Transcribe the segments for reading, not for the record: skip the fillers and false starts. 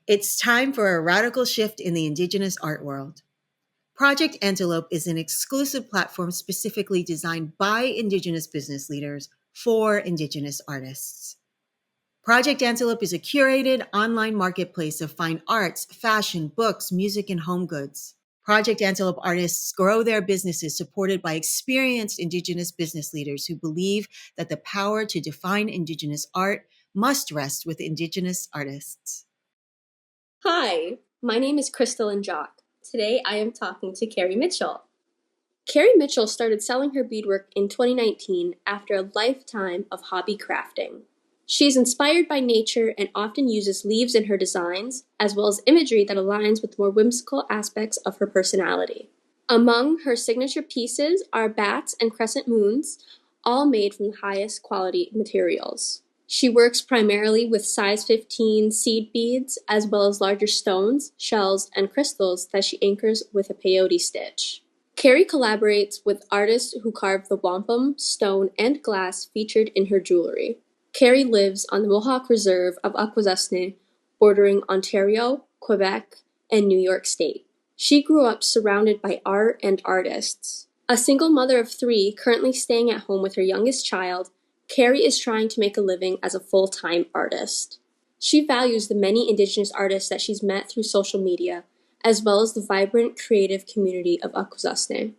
It's time for a radical shift in the Indigenous art world. Project Antelope is an exclusive platform specifically designed by Indigenous business leaders for Indigenous artists. Project Antelope is a curated online marketplace of fine arts, fashion, books, music, and home goods. Project Antelope artists grow their businesses supported by experienced Indigenous business leaders who believe that the power to define Indigenous art must rest with Indigenous artists. Hi, my name is Crystal and Jock. Today I am talking to Keri Mitchell. Keri Mitchell started selling her beadwork in 2019 after a lifetime of hobby crafting. She is inspired by nature and often uses leaves in her designs, as well as imagery that aligns with more whimsical aspects of her personality. Among her signature pieces are bats and crescent moons, all made from the highest quality materials. She works primarily with size 15 seed beads, as well as larger stones, shells, and crystals that she anchors with a peyote stitch. Keri collaborates with artists who carve the wampum, stone, and glass featured in her jewelry. Keri lives on the Mohawk Reserve of Akwesasne, bordering Ontario, Quebec, and New York State. She grew up surrounded by art and artists. A single mother of 3, currently staying at home with her youngest child, Keri is trying to make a living as a full-time artist. She values the many Indigenous artists that she's met through social media, as well as the vibrant creative community of Akwesasne.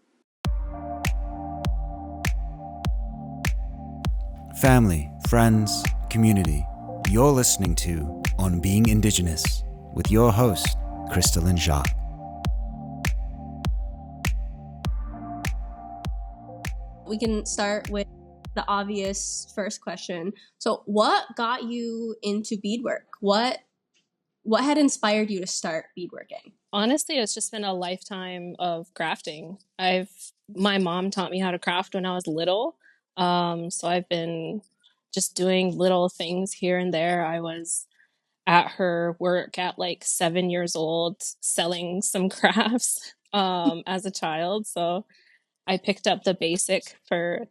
Family, friends, community, you're listening to On Being Indigenous with your host, Crystal and Jacques. We can start with the obvious first question. So what got you into beadwork? What had inspired you to start beadworking? Honestly, it's just been a lifetime of crafting. My mom taught me how to craft when I was little. So I've been just doing little things here and there. I was at her work at like 7 years old selling some crafts as a child. So I picked up the basics for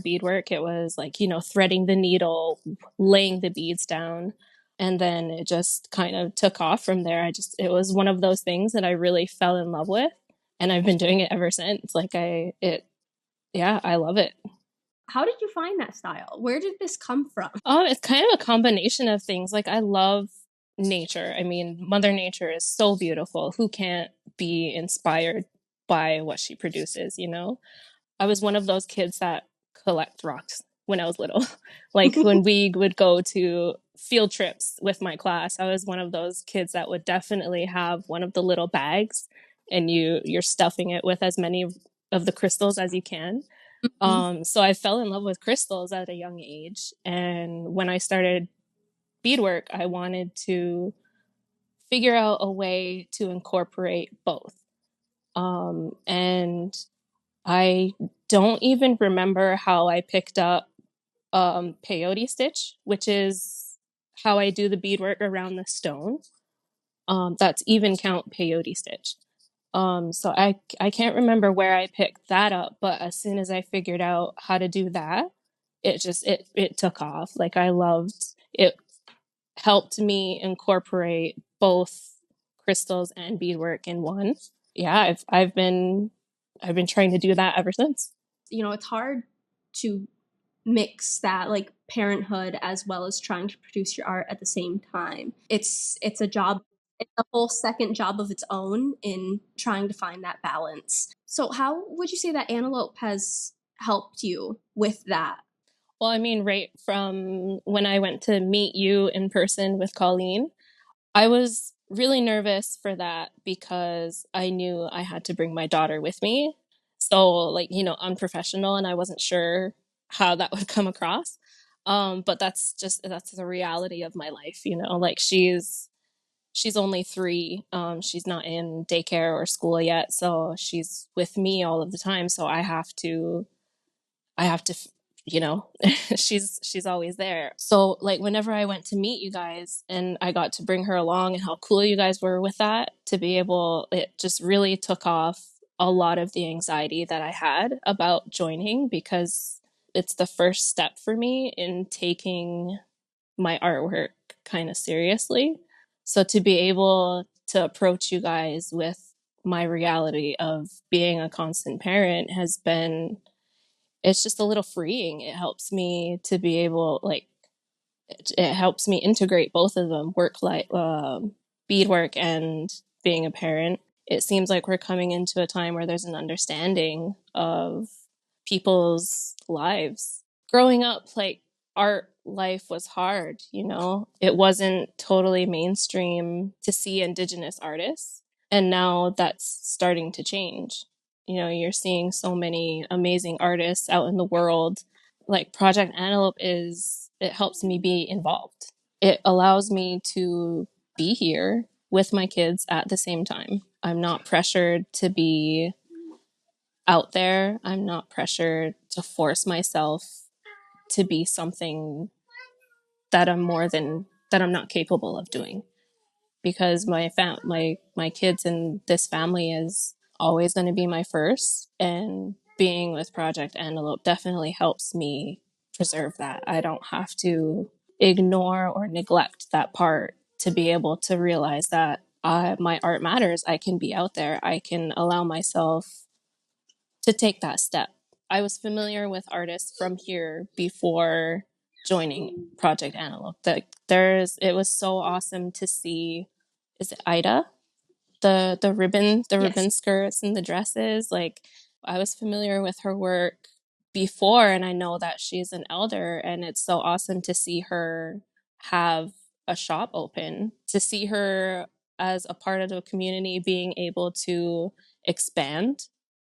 beadwork. It was like, threading the needle, laying the beads down, and then it just kind of took off from there. It was one of those things that I really fell in love with, and I've been doing it ever since. I love it. How did you find that style? Where did this come from? It's kind of a combination of things. Like, I love nature. I mean, Mother Nature is so beautiful. Who can't be inspired by what she produces, I was one of those kids that collect rocks when I was little. Like, when we would go to field trips with my class, I was one of those kids that would definitely have one of the little bags, and you're stuffing it with as many of the crystals as you can. So I fell in love with crystals at a young age. And when I started beadwork, I wanted to figure out a way to incorporate both. And I don't even remember how I picked up peyote stitch, which is how I do the beadwork around the stone. That's even count peyote stitch. So I can't remember where I picked that up, but as soon as I figured out how to do that, it took off. Like, I loved it. Helped me incorporate both crystals and beadwork in one. Yeah, I've been trying to do that ever since. It's hard to mix that, like, parenthood as well as trying to produce your art at the same time. It's a job. It's a whole second job of its own in trying to find that balance. So how would you say that Antelope has helped you with that? Well, I mean, right from when I went to meet you in person with Colleen, I was really nervous for that because I knew I had to bring my daughter with me. So, like, unprofessional, and I wasn't sure how that would come across. But that's the reality of my life, like, she's only 3. She's not in daycare or school yet, so she's with me all of the time. So I have to, she's always there. So, like, whenever I went to meet you guys and I got to bring her along, and how cool you guys were with that, it just really took off a lot of the anxiety that I had about joining, because it's the first step for me in taking my artwork kind of seriously. So to be able to approach you guys with my reality of being a constant parent has been, it's just a little freeing. It helps me to be able, like, it helps me integrate both of them, work life, beadwork and being a parent. It seems like we're coming into a time where there's an understanding of people's lives. Growing up, like, art life was hard, you know? It wasn't totally mainstream to see Indigenous artists. And now that's starting to change. You know, you're seeing so many amazing artists out in the world. Like Project Antelope it helps me be involved. It allows me to be here with my kids at the same time. I'm not pressured to be out there. I'm not pressured to force myself to be something that I'm not capable of doing, because my kids and this family is always going to be my first, and being with Project Antelope definitely helps me preserve that. I don't have to ignore or neglect that part to be able to realize that my art matters. I can be out there. I can allow myself to take that step. I was familiar with artists from here before joining Project Antelope. It was so awesome to see. Is it Ida? The ribbon skirts and the dresses. Like, I was familiar with her work before, and I know that she's an elder, and it's so awesome to see her have a shop open, to see her as a part of the community being able to expand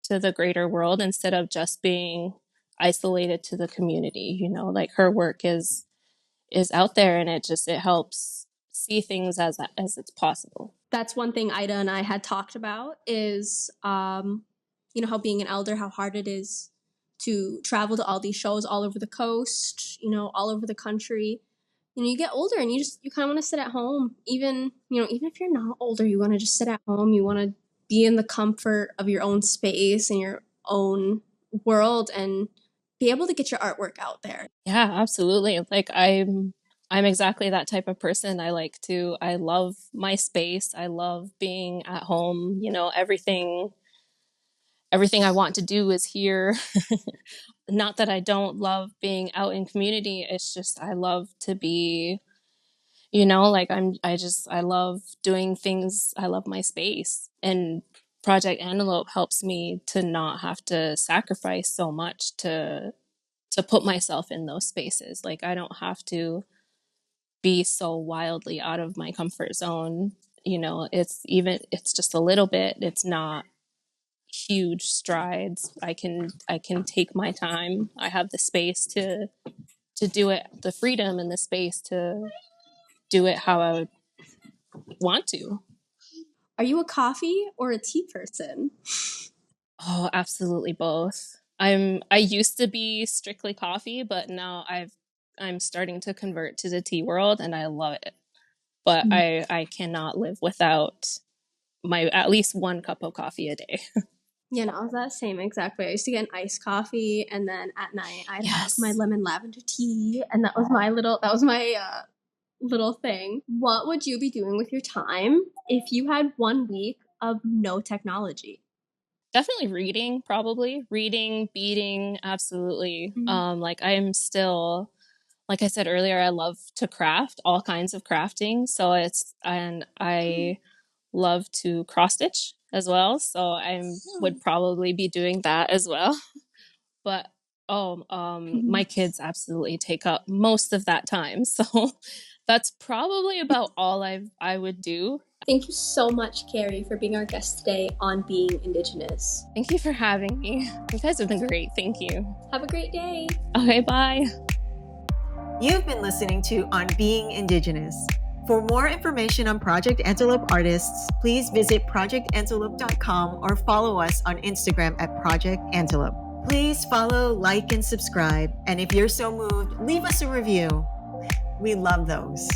to the greater world instead of just being isolated to the community. You know, like, her work is out there, and it helps see things as it's possible. That's one thing Ida and I had talked about is, how being an elder, how hard it is to travel to all these shows all over the coast, all over the country. You get older and you kind of want to sit at home. Even if you're not older, you want to just sit at home. You want to be in the comfort of your own space and your own world and be able to get your artwork out there. Yeah, absolutely. Like, I'm exactly that type of person. I love my space. I love being at home. Everything I want to do is here. Not that I don't love being out in community. It's just I love to be, like, I love doing things. I love my space. And Project Antelope helps me to not have to sacrifice so much to put myself in those spaces. Like, I don't have to be so wildly out of my comfort zone. It's just a little bit. It's not huge strides. I can take my time. I have the space to do it, the freedom and the space to do it how I would want to. Are you a coffee or a tea person? Oh, absolutely both. I used to be strictly coffee, but now I'm starting to convert to the tea world, and I love it. But I cannot live without my at least one cup of coffee a day. Yeah, no, I was that same exact way. I used to get an iced coffee, and then at night I'd have my lemon lavender tea, and that was my little thing. What would you be doing with your time if you had 1 week of no technology? Definitely reading, probably. Reading, beading, absolutely. Like, I'm still, like I said earlier, I love to craft, all kinds of crafting. And I love to cross stitch as well. So I would probably be doing that as well. But my kids absolutely take up most of that time. So that's probably about all I would do. Thank you so much, Keri, for being our guest today on Being Indigenous. Thank you for having me. You guys have been great. Thank you. Have a great day. Okay, bye. You've been listening to On Being Indigenous. For more information on Project Antelope artists, please visit projectantelope.com or follow us on Instagram at Project Antelope. Please follow, like, and subscribe. And if you're so moved, leave us a review. We love those.